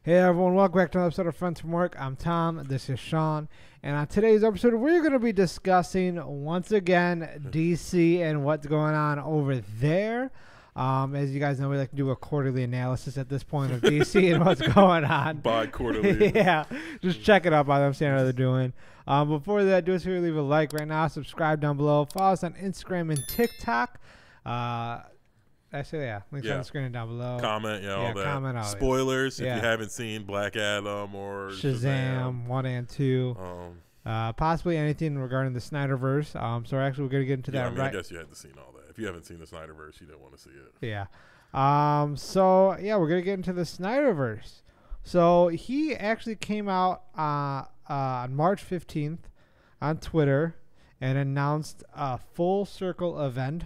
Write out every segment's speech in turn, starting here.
Hey everyone, welcome back to another episode of Friends from Work. I'm Tom, this is Sean, and on today's episode we're going to be discussing once again DC and what's going on over there. As you guys know, we like to do a quarterly analysis at this point of DC and what's going on. Bi-quarterly. Yeah, just check it out by them, seeing how they're doing. Before that, do us here, leave a like right now, subscribe down below, follow us on Instagram and TikTok. Actually, yeah, links on the screen and down below. Comment, all that. Comment, spoilers if you haven't seen Black Adam or Shazam 1 and 2. Possibly anything regarding the Snyderverse. So we're going to get into that right. I guess you hadn't seen all that. If you haven't seen the Snyderverse, you didn't want to see it. Yeah. So we're going to get into the Snyderverse. So he actually came out on March 15th on Twitter and announced a full circle event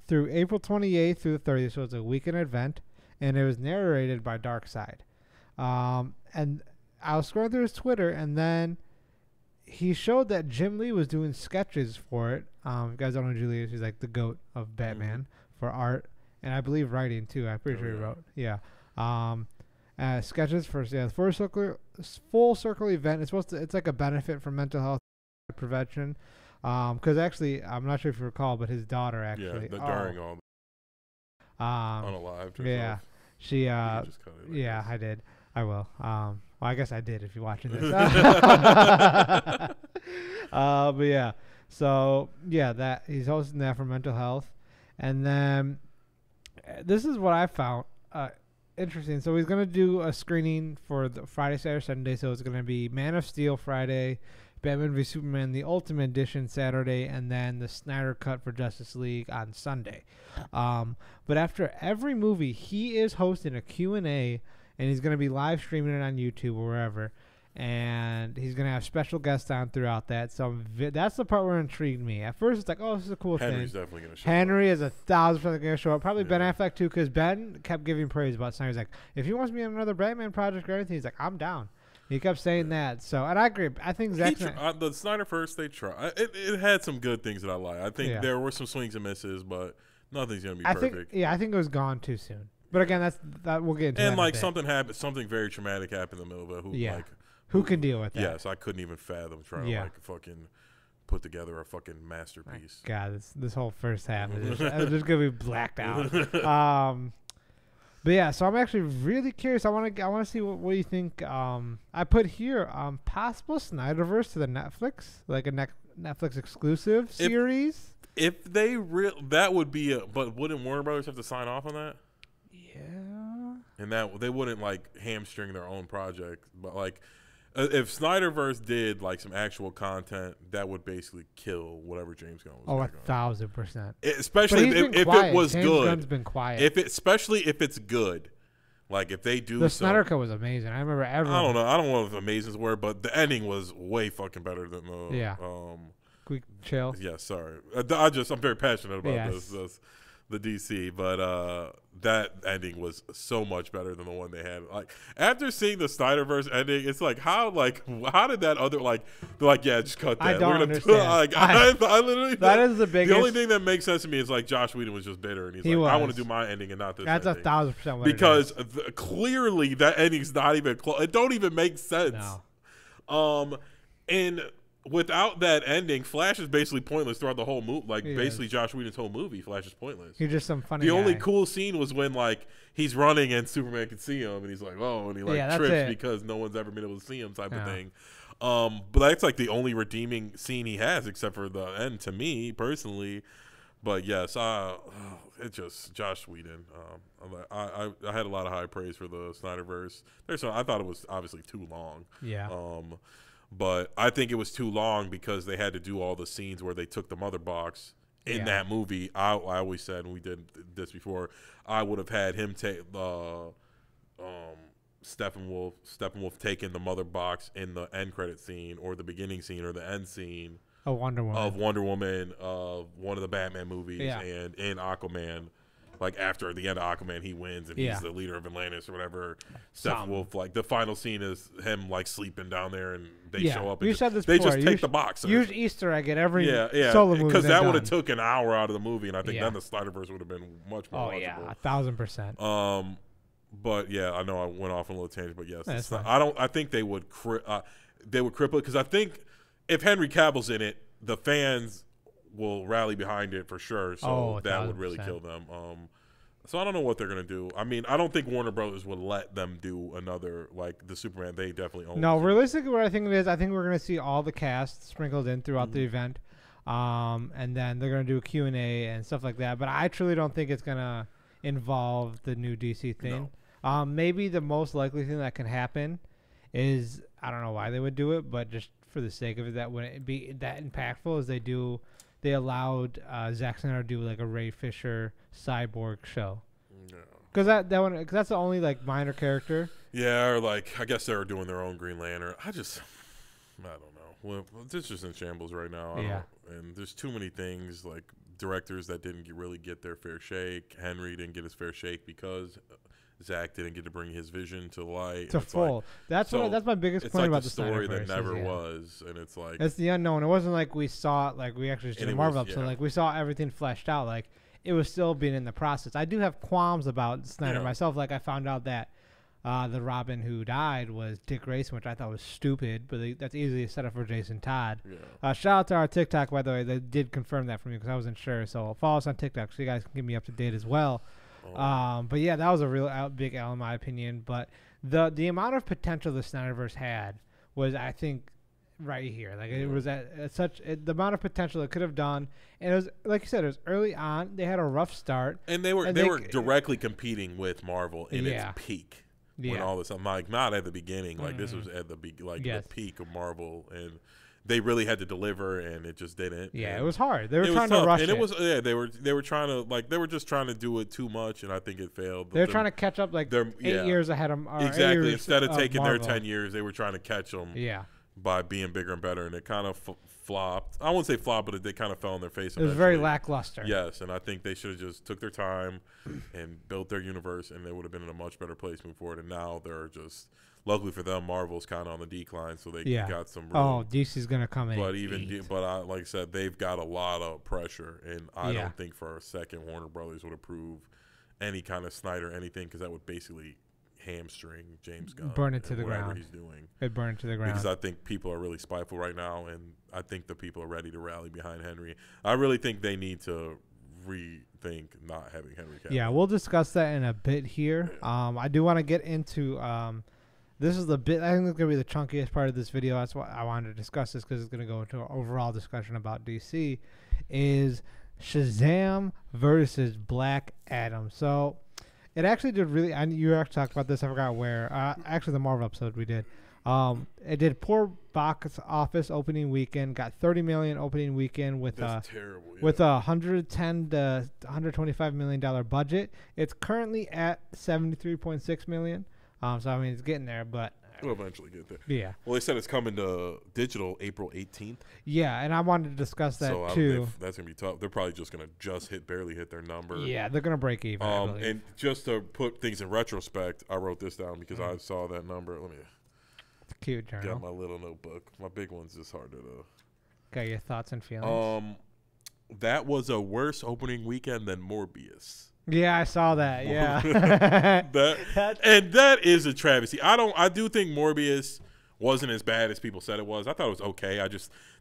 through April 28th through the 30th, so it's a weekend event, and it was narrated by Darkseid. And I was scrolling through his Twitter, and then he showed that Jim Lee was doing sketches for it. You guys don't know who Julie is. He's like the GOAT of Batman for art, and I believe writing too. I'm pretty sure he wrote. Yeah. Sketches for full circle event. It's like a benefit for mental health prevention. Because actually, I'm not sure if you recall, but his daughter actually. Yeah, during all unalived herself. Yeah, she. Just cut it, yeah, I did. I will. Well, I guess I did if you're watching this. But yeah, so yeah, that he's hosting that for mental health, and then this is what I found interesting. So he's gonna do a screening for the Friday, Saturday, Sunday. So it's gonna be Man of Steel Friday, Batman v Superman, the Ultimate Edition Saturday, and then the Snyder Cut for Justice League on Sunday. But after every movie, he is hosting a Q&A, and he's going to be live streaming it on YouTube or wherever. And he's going to have special guests on throughout that. So that's the part where it intrigued me. At first, it's like, oh, this is a cool Henry's thing. Definitely going to show Henry up. is 1,000% going to show up. Probably Ben Affleck, too, because Ben kept giving praise about Snyder. He's like, if he wants me on another Batman project or anything, he's like, I'm down. He kept saying that, so and I agree. I think Zack the Snyderverse, they try. It had some good things that I like. I think there were some swings and misses, but nothing's gonna be perfect. I think it was gone too soon. But again, that we'll get into. And that like something happened, something very traumatic happened in the middle of it. Who can deal with that? Yes, I couldn't even fathom trying to like fucking put together a fucking masterpiece. God, this whole first half is just gonna be blacked out. But yeah, so I'm actually really curious. I want to see what you think. I put here possible Snyderverse to the Netflix, like a Netflix exclusive series. If they that would be but wouldn't Warner Brothers have to sign off on that? Yeah. And that they wouldn't like hamstring their own project, but like if Snyderverse did like some actual content, that would basically kill whatever James Gunn was. 1,000%. Especially if it was James good. Gunn's been quiet. Especially if it's good. Like if they do the Snyder Cut was amazing. I remember everyone. I don't know if amazing is the word, but the ending was way fucking better than the Quick chill. Yeah, sorry. I'm very passionate about this the DC, but that ending was so much better than the one they had. Like after seeing the Snyderverse ending, it's like how did that other they're like just cut that. I don't understand. I literally that is the biggest. The only thing that makes sense to me is like Josh Whedon was just bitter and he's like, I want to do my ending and not this. That's ending. 1,000% because clearly that ending's not even close. It don't even make sense. No. And without that ending, Flash is basically pointless throughout the whole movie. Like basically, Josh Whedon's whole movie, Flash is pointless. He's just some funny. The only cool scene was when like he's running and Superman can see him, and he's like, "Oh," and he trips because no one's ever been able to see him, type of thing. But that's like the only redeeming scene he has, except for the end to me personally. But yes, it's just Josh Whedon. I had a lot of high praise for the Snyderverse. I thought it was obviously too long. Yeah. But I think it was too long because they had to do all the scenes where they took the mother box in that movie. I always said, and we did this before, I would have had him take Steppenwolf taking the mother box in the end credit scene or the beginning scene or the end scene of Wonder Woman, of one of the Batman movies, and in Aquaman. Like after the end of Aquaman, he wins and he's the leader of Atlantis or whatever. Steppenwolf, like the final scene is him like sleeping down there, and they show up. And they just take the box. Use Easter egg at every solo movie because that would have took an hour out of the movie, and I think then the Snyderverse would have been much more. Oh yeah, 1,000%. But yeah, I know I went off on a little tangent, but yes, That's fine. I think they would cripple it because I think if Henry Cavill's in it, the fans will rally behind it for sure. So that would really kill them. So I don't know what they're gonna do. I mean, I don't think Warner Brothers would let them do another like the Superman. They definitely own. No, realistically, what I think it is, I think we're gonna see all the cast sprinkled in throughout the event, and then they're gonna do a Q&A and stuff like that. But I truly don't think it's gonna involve the new DC thing. No. Maybe the most likely thing that can happen is, I don't know why they would do it, but just for the sake of it, that wouldn't be that impactful, is they allowed Zack Snyder to do like a Ray Fisher Cyborg show. Because that's the only like minor character. Yeah, or like I guess they were doing their own Green Lantern. I don't know. Well, it's just in shambles right now. And there's too many things like directors that didn't really get their fair shake. Henry didn't get his fair shake because Zach didn't get to bring his vision to light. To full. That's my biggest point about the story that never was, and it's like it's the unknown. It wasn't like we saw it, like we actually saw the Marvel episode. Like we saw everything fleshed out. Like it was still being in the process. I do have qualms about Snyder myself. Like I found out that the Robin who died was Dick Grayson, which I thought was stupid, but that's easily a setup for Jason Todd. Shout out to our TikTok, by the way. They did confirm that for me because I wasn't sure. So follow us on TikTok so you guys can keep me up to date as well. But yeah, that was a real big L in my opinion. But the amount of potential the Snyderverse had was, I think, right here. Like it was the amount of potential it could have done, and it was like you said, it was early on. They had a rough start, and they were directly competing with Marvel in its peak. When all this, I'm like, not at the beginning. Like this was at the the peak of Marvel, and they really had to deliver, and it just didn't. Yeah, it was hard. They were trying to rush it. It was they were trying to they were just trying to do it too much, and I think it failed. They were trying to catch up 8 years ahead of exactly. Instead of taking Marvel. their 10 years, they were trying to catch them. Yeah. By being bigger and better, and it kind of flopped. I won't say flopped, but they kind of fell on their face. It was very lackluster. Yes, and I think they should have just took their time and built their universe, and they would have been in a much better place moving forward. And now they're just, luckily for them, Marvel's kind of on the decline, so they got some room. Oh, DC's gonna come in. But like I said, they've got a lot of pressure, and I don't think for a second Warner Brothers would approve any kind of Snyder anything, because that would basically hamstring James Gunn. Burn it to the whatever ground. He's doing. It burned to the ground. Because I think people are really spiteful right now, and I think the people are ready to rally behind Henry. I really think they need to rethink not having Henry Cavill. Yeah, we'll discuss that in a bit here. I do want to get into this is the bit, I think it's going to be the chunkiest part of this video. That's why I wanted to discuss this, because it's going to go into an overall discussion about DC, is Shazam versus Black Adam. So it actually did really. You actually talked about this. I forgot where. Actually, the Marvel episode we did. It did poor box office opening weekend. Got $30 million opening weekend with terrible, with a $110 to $125 million budget. It's currently at $73.6 million. So I mean, it's getting there, but we'll eventually get there. Yeah. Well, they said it's coming to digital April 18th. Yeah, and I wanted to discuss that too. That's gonna be tough. They're probably just gonna barely hit their number. Yeah, they're gonna break even. And just to put things in retrospect, I wrote this down because I saw that number. Let me. It's a cute journal. Got my little notebook. My big one's just harder to. Got your thoughts and feelings. That was a worse opening weekend than Morbius. Yeah, I saw that. Yeah. that is a travesty. I do think Morbius wasn't as bad as people said it was. I thought it was okay.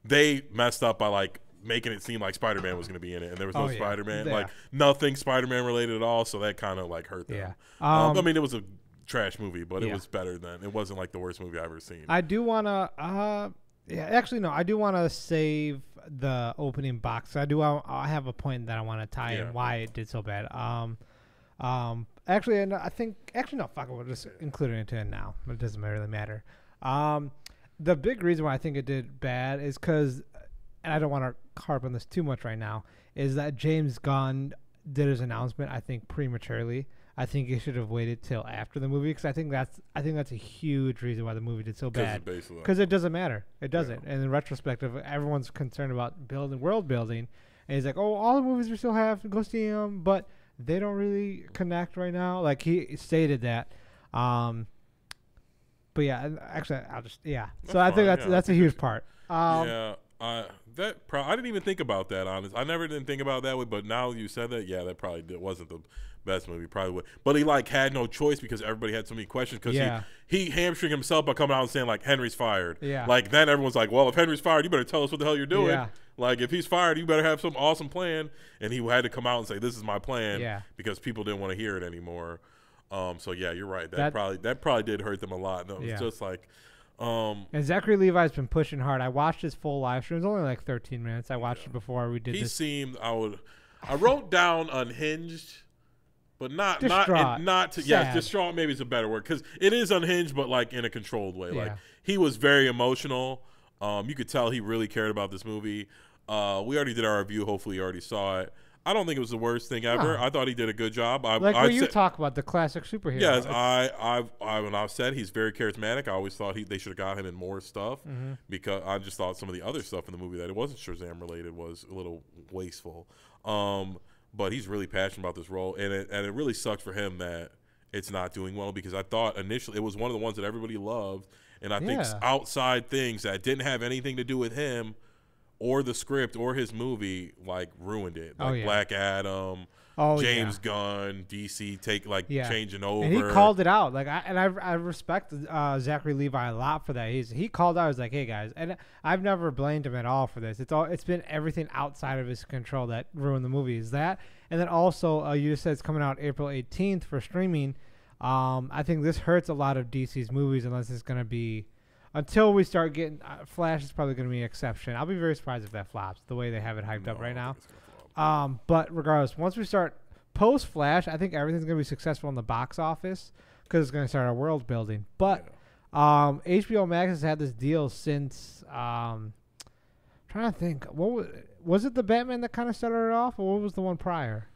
They messed up by making it seem like Spider-Man was going to be in it, and there was no Spider-Man. Yeah. Nothing Spider-Man related at all, so that kind of hurt them. Yeah. I mean, it was a trash movie, but it was better than, it wasn't the worst movie I've ever seen. I do want to I do want to save the opening box. I have a point that I want to tie in why it did so bad. Actually, and I think no, fuck it, we'll just include it into it now. It doesn't really matter. The big reason why I think it did bad is because, and I don't want to harp on this too much right now, is that James Gunn did his announcement, I think, prematurely. I think he should have waited till after the movie, because I think that's a huge reason why the movie did so bad. Because it doesn't matter. It doesn't. Yeah. And in retrospective, everyone's concerned about world building, and he's like, "Oh, all the movies we still have, go see them," but they don't really connect right now. He stated that. But yeah, actually, I'll just So I think that's a huge part. Yeah, I didn't even think about that. Honest, I never didn't think about it that way. But now you said that, yeah, that probably wasn't the best movie. Probably would, but he like had no choice because everybody had so many questions. Because he hamstringed himself by coming out and saying like Henry's fired. Yeah. Like then everyone's like, well, if Henry's fired, you better tell us what the hell you're doing. Yeah. Like if he's fired, you better have some awesome plan. And he had to come out and say, this is my plan. Yeah. Because people didn't want to hear it anymore. So yeah, you're right. That probably did hurt them a lot. No, it's just like. And Zachary Levi's been pushing hard. I watched his full live stream. It was only like 13 minutes. I watched it before we did this. He seemed. I wrote down unhinged, but not distraught. Maybe is a better word because it is unhinged, but like in a controlled way. Like he was very emotional. You could tell he really cared about this movie. We already did our review. Hopefully, you already saw it. I don't think it was the worst thing ever. No. I thought he did a good job. You talk about the classic superhero. Yes, when I've said he's very charismatic. I always thought they should have got him in more stuff because I just thought some of the other stuff in the movie that it wasn't Shazam related was a little wasteful. But he's really passionate about this role, and it really sucks for him that it's not doing well because I thought initially it was one of the ones that everybody loved, and I think outside things that didn't have anything to do with him or the script or his movie like ruined it. Like Black Adam, James Gunn, DC changing over. And he called it out. Like I respect Zachary Levi a lot for that. He called out. I was like, hey guys, and I've never blamed him at all for this. It's been everything outside of his control that ruined the movie. Is that, and then also you just said it's coming out April 18th for streaming. I think this hurts a lot of DC's movies unless it's gonna be. Until we start getting Flash is probably going to be an exception. I'll be very surprised if that flops the way they have it hyped up right now. But regardless, once we start post Flash, I think everything's going to be successful in the box office because it's going to start our world building. But HBO Max has had this deal since. Trying to think, what was it? The Batman that kind of started it off, or what was the one prior?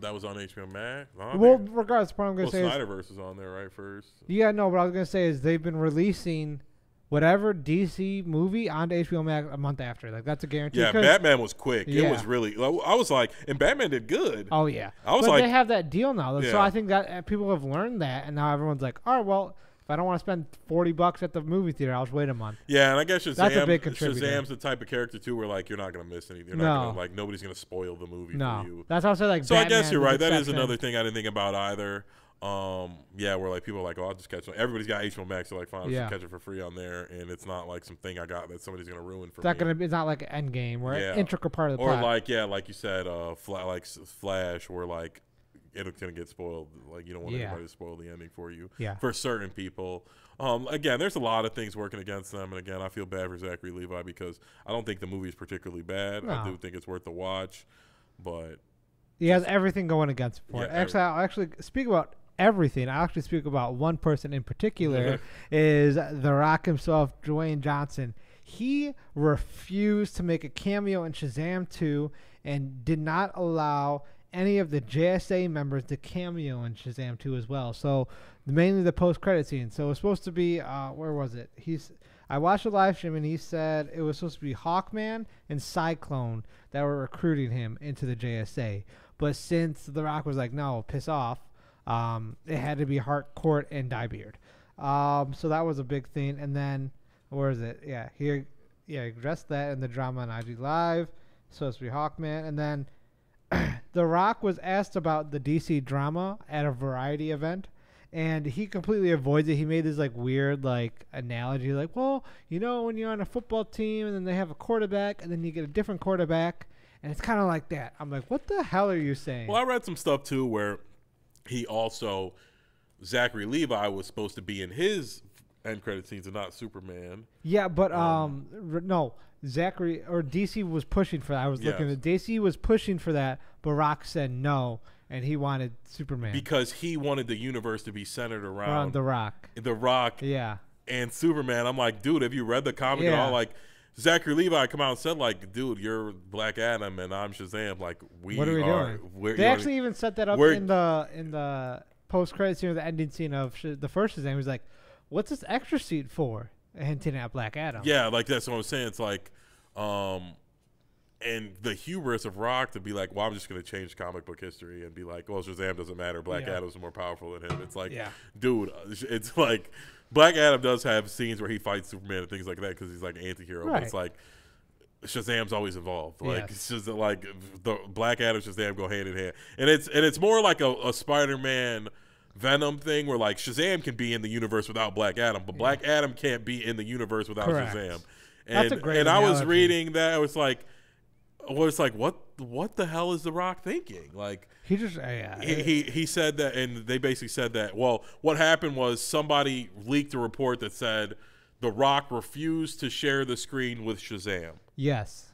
That was on HBO Max. Well, regardless, the point I'm going to say Snyderverse is on there right first. Yeah, no, what I was going to say is they've been releasing whatever DC movie onto HBO Max a month after. Like, that's a guarantee. Yeah, Batman was quick. Yeah. It was really, I was like, and Batman did good. Oh, yeah. But they have that deal now. So I think that people have learned that, and now everyone's like, all right, well, if I don't want to spend $40 at the movie theater, I'll just wait a month. Yeah, and I guess that's a big contributor. Shazam's the type of character too, where like you're not gonna miss anything. You're not gonna, like nobody's gonna spoil the movie for you. That's also like. So Batman I guess you're right. That is another thing I didn't think about either. Where like people are like, oh, I'll just catch it. Everybody's got HBO Max, so like, fine, I'll just catch it for free on there, and it's not like something I got that somebody's gonna ruin for me. It's not like an Endgame where an integral part of the plot. Or like you said, Flash, where like it's gonna get spoiled. Like you don't want anybody to spoil the ending for you. Yeah. For certain people. Again, there's a lot of things working against them, and again, I feel bad for Zachary Levi because I don't think the movie is particularly bad. No. I do think it's worth the watch, but he has everything going against him for it. I'll actually speak about everything. I'll actually speak about one person in particular is The Rock himself, Dwayne Johnson. He refused to make a cameo in Shazam 2 and did not allow any of the JSA members to cameo in Shazam 2 as well. So mainly the post-credit scene. So it was supposed to be, where was it? I watched the live stream and he said it was supposed to be Hawkman and Cyclone that were recruiting him into the JSA. But since The Rock was like, no, piss off, it had to be Harcourt and Diebeard. So that was a big thing. And then, where is it? Yeah, he addressed that in the drama on IG Live. Supposed to be Hawkman. And then The Rock was asked about the DC drama at a variety event, and he completely avoids it. He made this like weird like analogy, like, well, you know, when you're on a football team and then they have a quarterback and then you get a different quarterback, and it's kind of like that. I'm like, what the hell are you saying? Well, I read some stuff too where he also, Zachary Levi was supposed to be in his end credit scenes and not Superman. Yeah, but no. Zachary or DC was pushing for that. I was looking at DC was pushing for that, but Rock said no, and he wanted Superman because he wanted the universe to be centered around The Rock. The Rock, and Superman. I'm like, dude, have you read the comic at all? Like, Zachary Levi come out and said, like, dude, you're Black Adam and I'm Shazam. Like, what are we doing? They actually even set that up in the post credit scene or the ending scene of the first Shazam. He was like, what's this extra seat for? Hinting at Black Adam. Yeah, like that's what I'm saying. It's like, and And the hubris of Rock to be like, well, I'm just going to change comic book history and be like, well, Shazam doesn't matter. Black Adam's more powerful than him. It's like, dude, it's like Black Adam does have scenes where he fights Superman and things like that because he's like an anti-hero. But it's like Shazam's always involved. Like it's just like the Black Adam Shazam go hand in hand. And it's more like a Spider-Man Venom thing where like Shazam can be in the universe without Black Adam, but Black Adam can't be in the universe without Shazam. And, that's a great and analogy. I was reading that, I was like, what the hell is The Rock thinking? Like he just he said that, and they basically said that. Well, what happened was somebody leaked a report that said The Rock refused to share the screen with Shazam. Yes,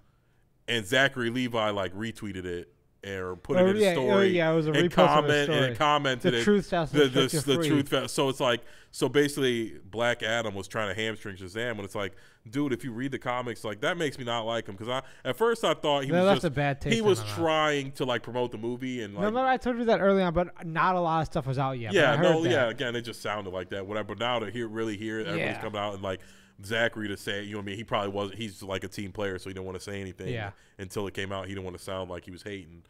and Zachary Levi like retweeted it or put it in a story. It was a repost of a story. And commented the truth shall set you free. The truth. So it's like, so basically Black Adam was trying to hamstring Shazam, when it's like, dude, if you read the comics, like that makes me not like him, because at first I thought he was just a bad taste. He was trying to like promote the movie, and like, remember I told you that early on, but not a lot of stuff was out yet. Yeah, again, it just sounded like that, whatever. But now to really hear it, everybody's coming out and like Zachary to say, you know what I mean? He probably wasn't. He's like a team player, so he didn't want to say anything. Yeah. Until it came out, he didn't want to sound like he was hating.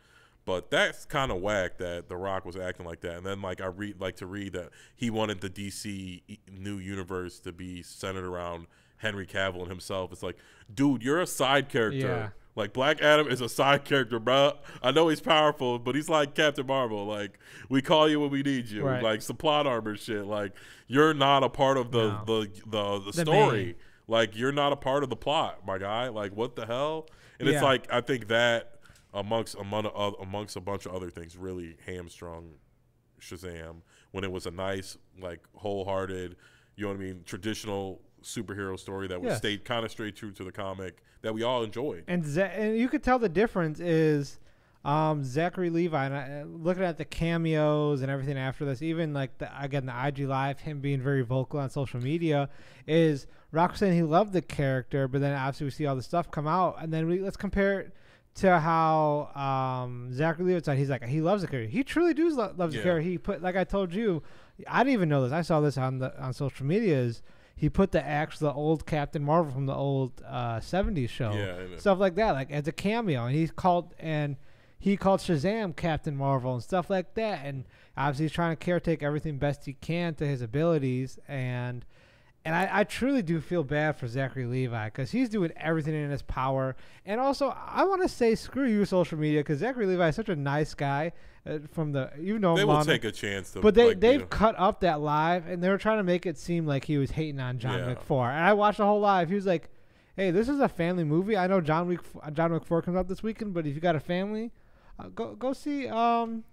But that's kind of whack that The Rock was acting like that. And then like I read that he wanted the DC new universe to be centered around Henry Cavill and himself. It's like, dude, you're a side character. Yeah. Like Black Adam is a side character, bro. I know he's powerful, but he's like Captain Marvel. Like we call you when we need you. Right. Like some plot armor shit. Like you're not a part of the story. Main. Like you're not a part of the plot, my guy. Like what the hell? And it's like, I think that amongst a bunch of other things really hamstrung Shazam, when it was a nice, like wholehearted, you know what I mean, traditional superhero story that was stayed kind of straight true to the comic that we all enjoyed. And you could tell the difference is Zachary Levi, and looking at the cameos and everything after this, even like the IG Live, him being very vocal on social media, is Rock saying he loved the character, but then obviously we see all the stuff come out, and then let's compare it to how Zachary Levi said he's like, he loves the character. He truly does loves the character. He put, like I told you, I didn't even know this. I saw this on social medias. He put the old Captain Marvel from the old 70s show, stuff like that, like as a cameo, and he called Shazam Captain Marvel and stuff like that. And obviously he's trying to caretake everything best he can to his abilities, and I truly do feel bad for Zachary Levi, because he's doing everything in his power. And also, I want to say screw you, social media, because Zachary Levi is such a nice guy. They will take a chance to, but they've cut up that live, and they were trying to make it seem like he was hating on John Wick 4. And I watched the whole live. He was like, "Hey, this is a family movie. I know John Wick 4 comes out this weekend, but if you got a family, go see Shazam.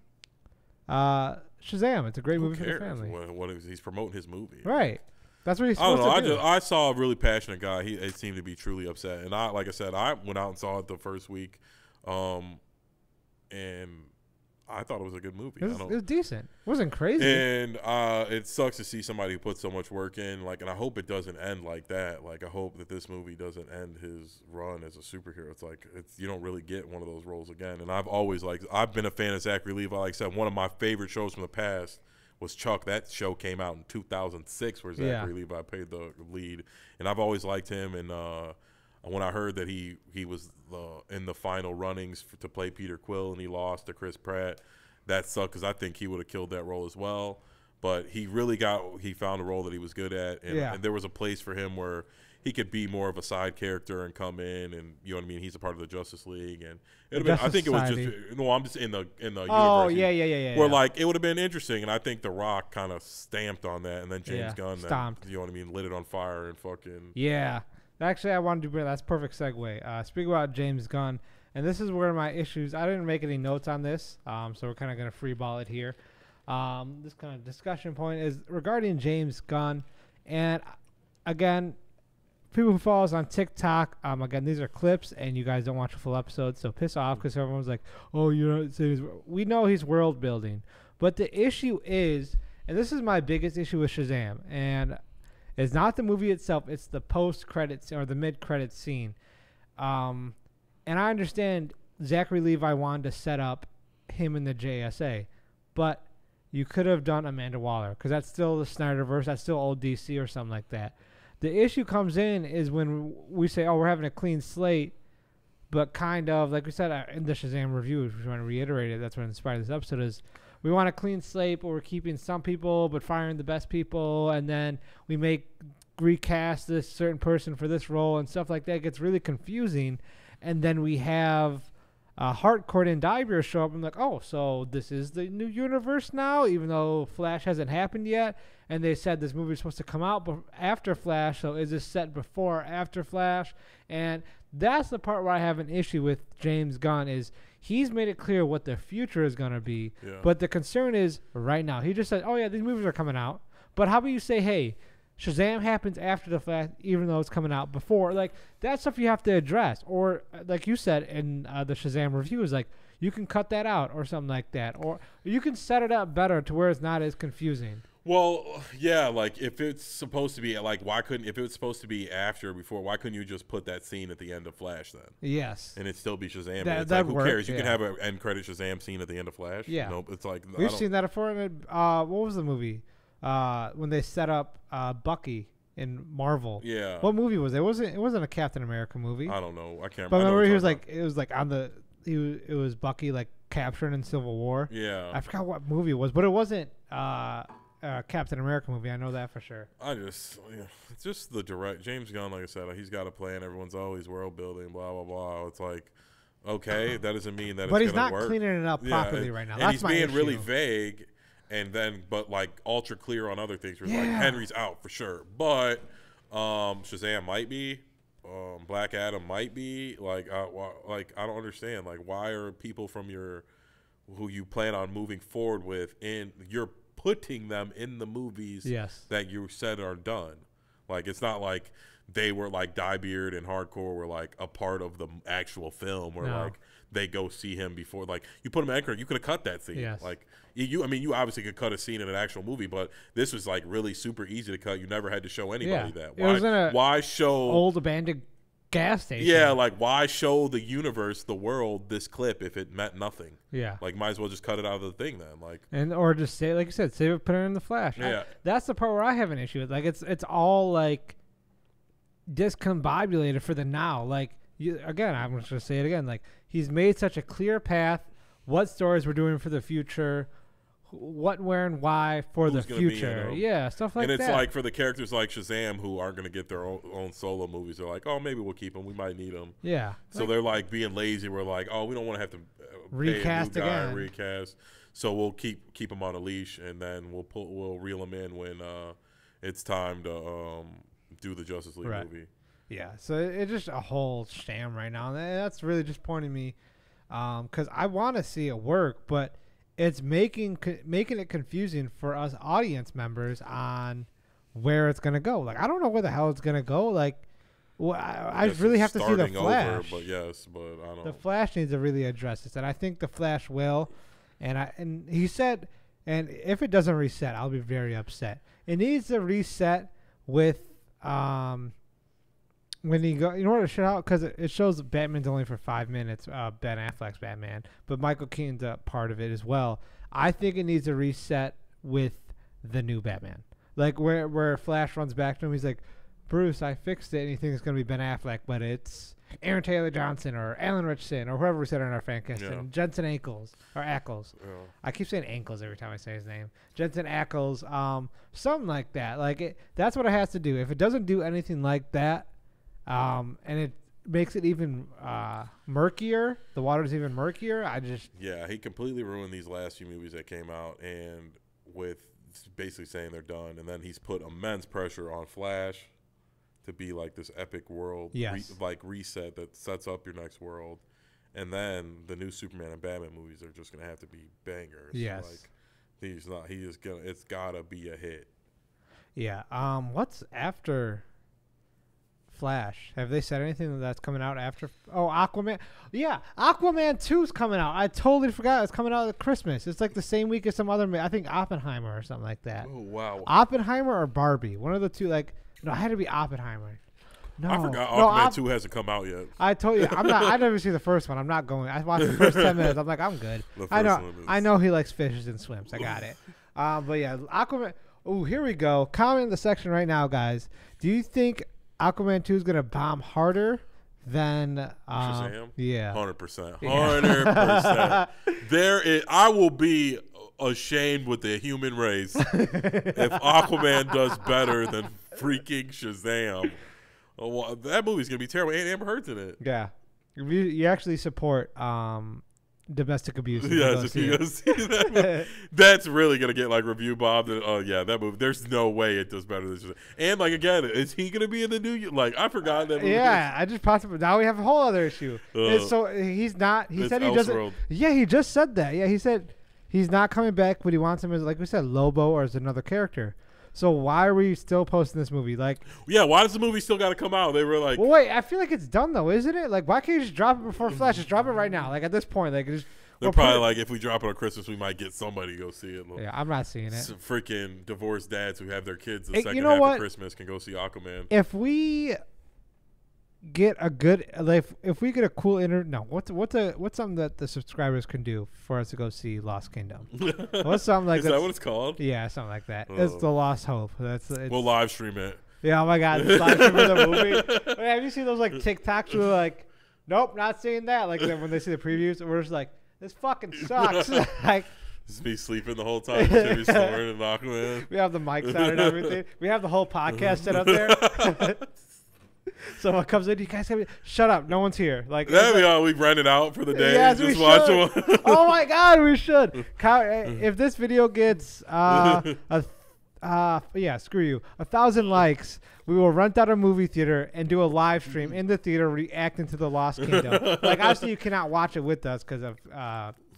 It's a great movie for the family." He's promoting his movie, right? That's what he's supposed to do. I saw a really passionate guy. He seemed to be truly upset, and I went out and saw it the first week, and I thought it was a good movie. It was decent. It wasn't crazy. And it sucks to see somebody who put so much work in. Like, and I hope it doesn't end like that. Like, I hope that this movie doesn't end his run as a superhero. It's like you don't really get one of those roles again. And I've been a fan of Zachary Levi. Like I said, one of my favorite shows from the past was Chuck. That show came out in 2006, where Zachary Levi played the lead, and I've always liked him. And when I heard that he was in the final runnings to play Peter Quill, and he lost to Chris Pratt, that sucked, because I think he would have killed that role as well. But he found a role that he was good at, and there was a place for him where he could be more of a side character and come in, and you know what I mean. He's a part of the Justice League, and I think it was I'm just in the universe. Oh yeah. Where like it would have been interesting, and I think The Rock kind of stamped on that, and then James Gunn stomped. You know what I mean, lit it on fire and fucking. Yeah, actually, I wanted to bring that's perfect segue. Speaking about James Gunn, and this is where my issues. I didn't make any notes on this, so we're kind of gonna free ball it here. This kind of discussion point is regarding James Gunn, and again, people who follow us on TikTok, again, these are clips, and you guys don't watch a full episode, so piss off, because everyone's like, "Oh, you're not saying." We know he's world building, but the issue is, and this is my biggest issue with Shazam, and it's not the movie itself; it's the post credits or the mid credits scene. And I understand Zachary Levi wanted to set up him in the JSA, but you could have done Amanda Waller, because that's still the Snyderverse, that's still old DC or something like that. The issue comes in is when we say, "Oh, we're having a clean slate." but kind of like we said in the Shazam review, which we want to reiterate it. That's what inspired this episode is. We want a clean slate, but we're keeping some people, but firing the best people, and then we recast this certain person for this role and stuff like that. It gets really confusing, and then we have Harcourt and Dybur show up and like, oh, so this is the new universe now, even though Flash hasn't happened yet, and they said this movie is supposed to come out after Flash, so is this set before or after Flash? And that's the part where I have an issue with James Gunn is he's made it clear what the future is going to be, but the concern is right now. He just said, oh, yeah, these movies are coming out, but how about you say, hey, Shazam happens after the Flash, even though it's coming out before. Like, that's stuff you have to address. Or, like you said in the Shazam review, is like, you can cut that out or something like that. Or you can set it up better to where it's not as confusing. Well, yeah, like, if it's supposed to be, like, if it was supposed to be after or before, why couldn't you just put that scene at the end of Flash then? Yes. And it still be Shazam. It's like, who cares? You can have an end credit Shazam scene at the end of Flash. Yeah. Nope, it's like... We've seen that before. What was the movie? When they set up Bucky in Marvel. Yeah. What movie was it? It wasn't a Captain America movie. I don't know. I can't remember. But remember he was like, it was like on the, it was Bucky like captured in Civil War. Yeah. I forgot what movie it was, but it wasn't Captain America movie. I know that for sure. It's just the direct, James Gunn, like I said, he's got a plan. Everyone's always world building, blah, blah, blah. It's like, okay, that doesn't mean that it's going to work. But he's not cleaning it up properly right now. And he's being really vague. And then, but like ultra clear on other things. Where like Henry's out for sure, but Shazam might be, Black Adam might be. Like I don't understand. Like, why are people from who you plan on moving forward with, you're putting them in the movies that you said are done? Like, it's not like they were like Diebeard and Hardcore were like a part of the actual film, where like they go see him before. Like, you put him in anchor, you could have cut that scene. Yes. Like. You obviously could cut a scene in an actual movie, but this was like really super easy to cut. You never had to show anybody that. Why show old abandoned gas station? Yeah, like why show the universe, the world, this clip if it meant nothing? Yeah, like might as well just cut it out of the thing then. Like, or just say, like you said, save it, put it in the Flash. Yeah, that's the part where I have an issue with. Like, it's all like discombobulated for the now. Like, again, I'm just gonna say it again. Like, he's made such a clear path. What stories we're doing for the future. What, where, and why for the future. Yeah, stuff like that. And it's like for the characters like Shazam who aren't going to get their own solo movies, they're like, oh, maybe we'll keep them. We might need them. Yeah. So they're like being lazy. We're like, oh, we don't want to have to recast again. Recast. So we'll keep them on a leash, and then we'll reel them in when it's time to do the Justice League movie. Yeah. So it's just a whole sham right now. And that's really disappointing me because I want to see it work, but it's making it confusing for us audience members on where it's gonna go. Like, I don't know where the hell it's gonna go. Like, well, I really have to see the Flash. But I don't. The Flash needs to really address this, and I think the Flash will. And he said, and if it doesn't reset, I'll be very upset. It needs to reset with when he go in order to shut out, because it shows Batman's only for 5 minutes, Ben Affleck's Batman, but Michael Keaton's a part of it as well. I think it needs to reset with the new Batman, like where Flash runs back to him. He's like, Bruce, I fixed it, and he thinks it's gonna be Ben Affleck, but it's Aaron Taylor Johnson or Alan Richardson or whoever we said on our fan cast, and Jensen Ackles. I keep saying Ankles every time I say his name. Jensen Ackles, something like that. Like, that's what it has to do. If it doesn't do anything like that. And it makes it even murkier. The water's even murkier. He completely ruined these last few movies that came out, and with basically saying they're done, and then he's put immense pressure on Flash to be like this epic world, reset that sets up your next world, and then the new Superman and Batman movies are just gonna have to be bangers. Yes, like it's gotta be a hit. Yeah. What's after Flash? Have they said anything that's coming out after? Oh, Aquaman. Yeah, Aquaman 2's coming out. I totally forgot it's coming out at Christmas. It's like the same week as some other, I think Oppenheimer or something like that. Oh, wow. Oppenheimer or Barbie. One of the two. Like, no, it had to be Oppenheimer. No, I forgot Aquaman 2 hasn't come out yet. I told you, I never see the first one. I'm not going. I watched the first 10 minutes. I'm like, I'm good. I know he likes fishes and swims. I got it. But yeah, Aquaman. Oh, here we go. Comment in the section right now, guys. Do you think Aquaman 2 is going to bomb harder then Shazam? Yeah. 100%. 100%. There is, I will be ashamed with the human race if Aquaman does better than freaking Shazam. Oh, well, that movie's going to be terrible. And Amber Heard's in it. Yeah. You actually support domestic abuse. Yeah, if you go see that. That's really gonna get like review bombed. Oh yeah, that movie. There's no way it does better than. And like again, is he gonna be in the new? Like I forgot that movie. Yeah, I just possibly now we have a whole other issue. So he's not. He said he doesn't. Yeah, he just said that. Yeah, he said he's not coming back, but he wants him as, like we said, Lobo or as another character. So why are we still posting this movie? Like, yeah, why does the movie still got to come out? They were like, well, wait, I feel like it's done though, isn't it? Like, why can't you just drop it before Flash? Just drop it right now. Like at this point, like just. They're probably like, if we drop it on Christmas, we might get somebody to go see it. Yeah, I'm not seeing it. Some freaking divorced dads who have their kids the second half of Christmas can go see Aquaman. If we get a good, like, if we get a cool what's something that the subscribers can do for us to go see Lost Kingdom? What's something like Is that what it's called? Yeah, something like that. It's the Lost Hope. We'll live stream it. Yeah, oh my God, live stream the movie. Have you seen those like TikToks where like, nope, not seeing that? Like when they see the previews, we're just like, this fucking sucks. Like, just be sleeping the whole time. Just be snoring and Aquaman. We have the mics out and everything. We have the whole podcast set up there. Someone comes in, you guys have shut up, no one's here. Like that'd be all we rent it out for the day. Yes, just watch them. Oh my God, we should. If this video gets screw you, 1,000 likes, we will rent out a movie theater and do a live stream in the theater reacting to the Lost Kingdom. Like obviously you cannot watch it with us because of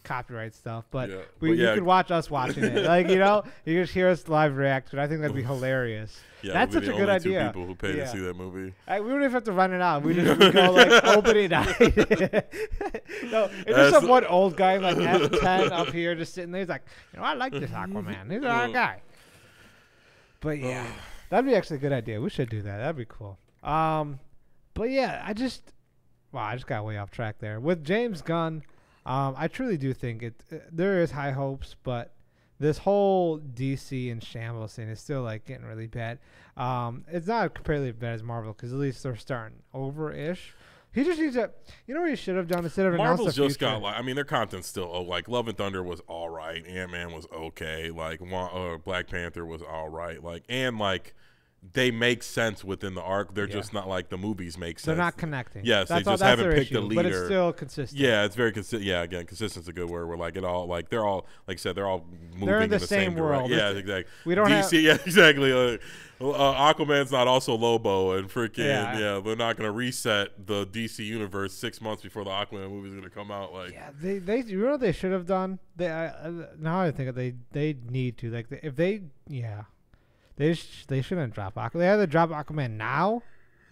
copyright stuff, but you can watch us watching it. Like, you know, you just hear us live react, and I think that'd be hilarious. Yeah, that's such a good idea. Two people who pay to see that movie. We don't even have to run it out. We go like opening night. No, it's just some one old guy like F10 up here just sitting there. He's like, you know, I like this Aquaman. He's our guy. But yeah, that'd be actually a good idea. We should do that. That'd be cool. But yeah, I just got way off track there with James Gunn. I truly do think there is high hopes, but this whole DC and shambles thing is still like getting really bad. It's not comparatively bad as Marvel because at least they're starting over-ish. He just needs to, you know what he should have done instead of Marvel's just got like, I mean, their content's still like Love and Thunder was all right, Ant-Man was okay, like Black Panther was all right, like and like they make sense within the arc. They're just not like the movies make sense. They're not connecting. Yes, they just haven't picked a leader. But it's still consistent. Yeah, it's very consistent. Yeah, again, consistent's a good word. Where like it all, like they're all, like I said, they're all moving in the same world. Yeah, exactly. We don't DC, yeah, exactly. Aquaman's not also Lobo, and freaking they're not gonna reset the DC universe 6 months before the Aquaman movie is gonna come out. Like, yeah, they you know what they should have done. Now I think they need to if they They shouldn't drop Aquaman. They either drop Aquaman now,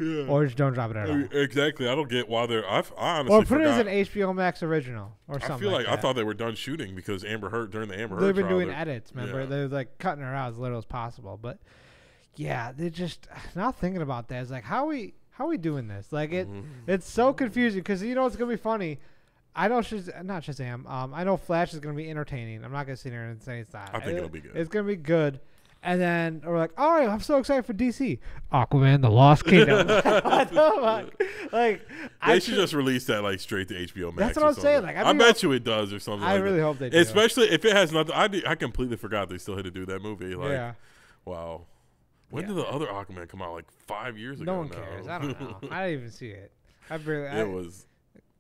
or just don't drop it at all. Exactly. I don't get why they're. I honestly put it as an HBO Max original or something. I feel like I thought they were done shooting because Amber Heard during the Amber Heard. They've been doing edits. Remember, they're like cutting her out as little as possible. But yeah, they just not thinking about that. It's like how are we doing this? Like it's so confusing because you know it's gonna be funny. I know not Shazam. I know Flash is gonna be entertaining. I'm not gonna sit here and say it's not. I think it'll be good. It's gonna be good. And then we're like, all right, I'm so excited for DC. Aquaman, The Lost Kingdom. Like, they should just release that like straight to HBO Max. That's what I'm saying. Like, I bet you it does or something. I really hope they do. Especially if it has nothing. I completely forgot they still had to do that movie. Like, wow. When did the other Aquaman come out? Like 5 years ago. No one cares. I don't know. I didn't even see it. It was.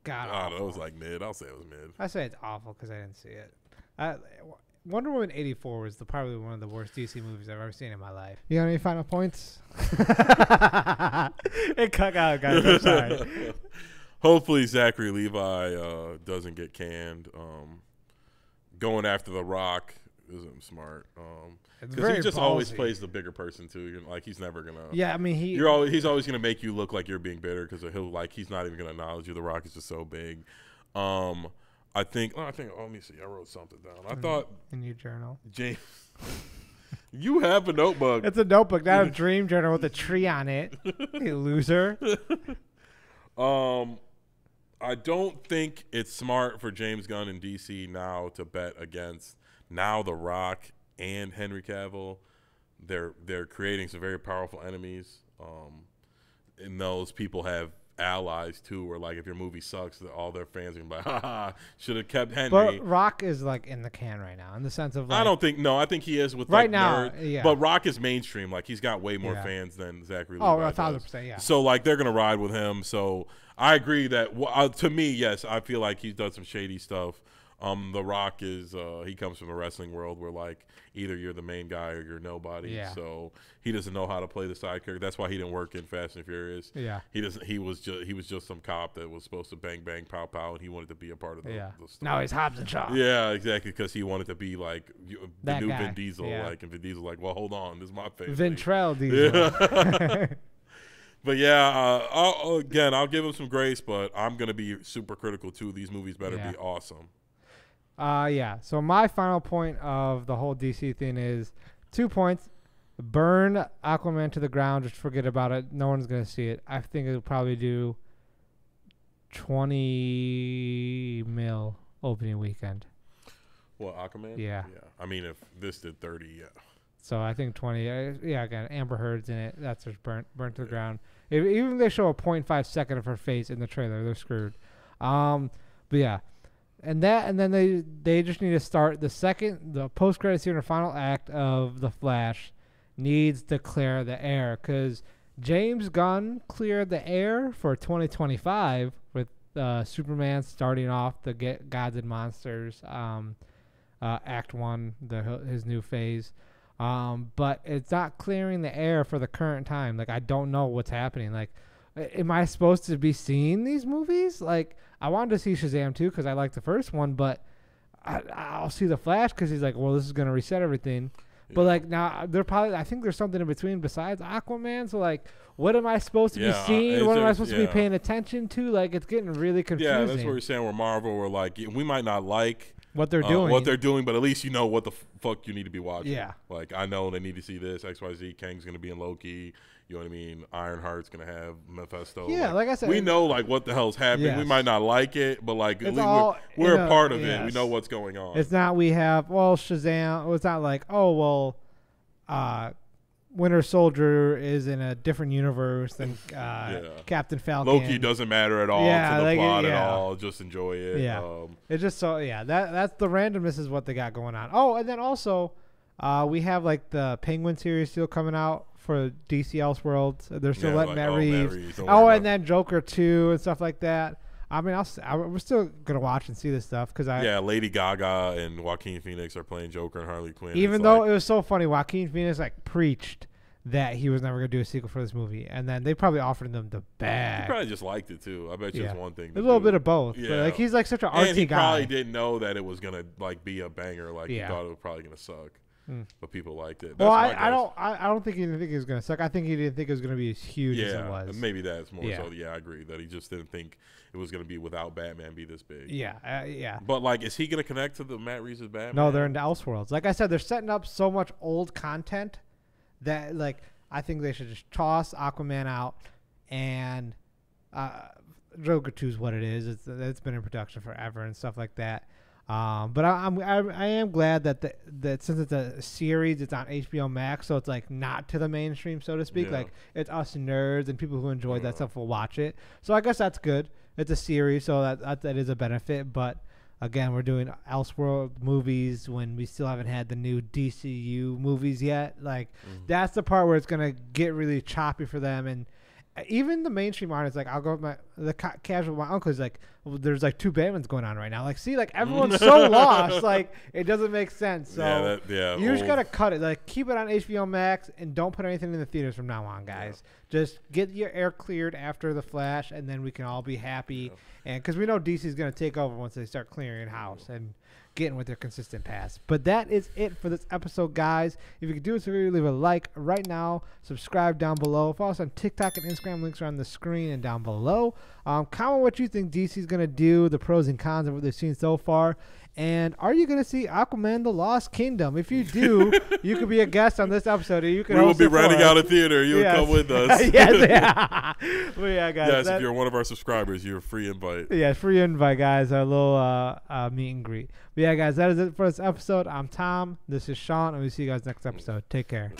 God, I don't know. It was like mid. I'll say it was mid. I say it's awful because I didn't see it. Wonder Woman 84 was probably one of the worst DC movies I've ever seen in my life. You got any final points? It cut out, guys. I'm sorry. Hopefully Zachary Levi doesn't get canned. Going after The Rock isn't smart. Because he just always plays the bigger person too. You're like he's never gonna. Yeah, I mean he's always gonna make you look like you're being bitter because he's not even gonna acknowledge you. The Rock is just so big. I think. Oh, let me see. I wrote something down. I thought in your journal, James. You have a notebook. It's a notebook, not a dream journal with a tree on it. You loser. I don't think it's smart for James Gunn and DC now to bet against The Rock and Henry Cavill. They're creating some very powerful enemies, and those people have allies too, where like if your movie sucks, all their fans are gonna be like, ha, should have kept Henry. But Rock is like in the can right now, in the sense of like, I think he is with right like now, nerd, yeah. but Rock is mainstream. Like he's got way more fans than Zachary Levi. 1,000%, yeah. So like they're gonna ride with him. So I agree that to me, yes, I feel like he's done some shady stuff. The Rock is he comes from the wrestling world where like either you're the main guy or you're nobody. Yeah. So he doesn't know how to play the side character. That's why he didn't work in Fast and Furious. Yeah. He doesn't. He was just some cop that was supposed to bang bang pow pow, and he wanted to be a part of the story. Now he's Hobbs and Shaw. Yeah, exactly, because he wanted to be like the new guy. Vin Diesel. Yeah. Like, and Vin Diesel like, well, hold on, this is my family. Ventrell Diesel. Yeah. But yeah, I'll give him some grace, but I'm gonna be super critical too. These movies better be awesome. Yeah. So my final point of the whole DC thing is 2 points. Burn Aquaman to the ground. Just forget about it. No one's gonna see it. I think it'll probably do 20 mil opening weekend. What, Aquaman? Yeah. I mean, if this did 30, yeah. So I think 20. Again, Amber Heard's in it. That's just burnt to the ground. Even if they show a 0.5 second of her face in the trailer, they're screwed. But yeah. And then they just need to start the post-credit scene or final act of The Flash needs to clear the air, because James Gunn cleared the air for 2025 with Superman starting off the Gods and Monsters Act 1, his new phase. But it's not clearing the air for the current time. Like, I don't know what's happening. Like, am I supposed to be seeing these movies? Like, I wanted to see Shazam too because I liked the first one, but I'll see The Flash because he's like, well, this is going to reset everything. Yeah. But like now, I think there's something in between besides Aquaman. So like, what am I supposed to be seeing? What am I supposed to be paying attention to? Like, it's getting really confusing. Yeah, that's what you're saying. Where Marvel were like, we might not like what they're doing, but at least you know what the fuck you need to be watching. Yeah. Like, I know they need to see this, XYZ. Kang's going to be in Loki. You know what I mean? Ironheart's going to have Mephisto. Yeah, like I said. We know, like, what the hell's happening. Yes. We might not like it, but, like, we're a part of it. We know what's going on. It's not Shazam. It's not like, Winter Soldier is in a different universe than Captain Falcon. Loki doesn't matter at all to the plot at all. Just enjoy it. Yeah. It's just that's the randomness is what they got going on. Oh, and then also we have like the Penguin series still coming out for DC Elseworlds. They're still letting Matt Reeves. And then Joker 2 and stuff like that. I mean, we're still gonna watch and see this stuff because Lady Gaga and Joaquin Phoenix are playing Joker and Harley Quinn. Even though it was so funny, Joaquin Phoenix like preached that he was never gonna do a sequel for this movie, and then they probably offered them the bag. He probably just liked it too. I bet you it's one thing. A little bit of both. Yeah, but like he's like such an artsy guy. And he probably didn't know that it was gonna like be a banger. Like he thought it was probably gonna suck. But people liked it. Well, I don't think he didn't think it was gonna suck. I think he didn't think it was gonna be as huge as it was. Maybe that's more so. Yeah, I agree that he just didn't think it was gonna be without Batman be this big. Yeah. But like, is he gonna connect to the Matt Reeves' Batman? No, they're in the Elseworlds. Like I said, they're setting up so much old content that like I think they should just toss Aquaman out and Joker 2 is what it is. It's been in production forever and stuff like that. But I am glad that since it's a series, it's on HBO Max, so it's like not to the mainstream, so to speak. Like it's us nerds and people who enjoy that stuff will watch it. So I guess that's good. It's a series, so that is a benefit. But again, we're doing Elseworld movies when we still haven't had the new DCU movies yet. Like that's the part where it's gonna get really choppy for them. And even the mainstream artists, like I'll go with the casual. My uncle's like, well, there's like 2 Batmans going on right now. Like, see, like everyone's so lost. Like it doesn't make sense. So you just gotta cut it. Like keep it on HBO Max and don't put anything in the theaters from now on, guys. Just get your air cleared after the Flash, and then we can all be happy. And because we know DC's gonna take over once they start clearing house and getting with their consistent pass. But that is it for this episode, guys. If you could do us a favor, leave a like right now, subscribe down below, follow us on TikTok and Instagram. Links are on the screen and down below. Comment what you think DC is gonna do, the pros and cons of what they've seen so far, and are you gonna see Aquaman: The Lost Kingdom? If you do, you could be a guest on this episode. Or you can. We will be renting out a theater. You would come with us. Well, yeah, guys. Yes, if you're one of our subscribers, you're a free invite. Yeah, free invite, guys. A little meet and greet. But yeah, guys, that is it for this episode. I'm Tom. This is Sean, and we'll see you guys next episode. Take care.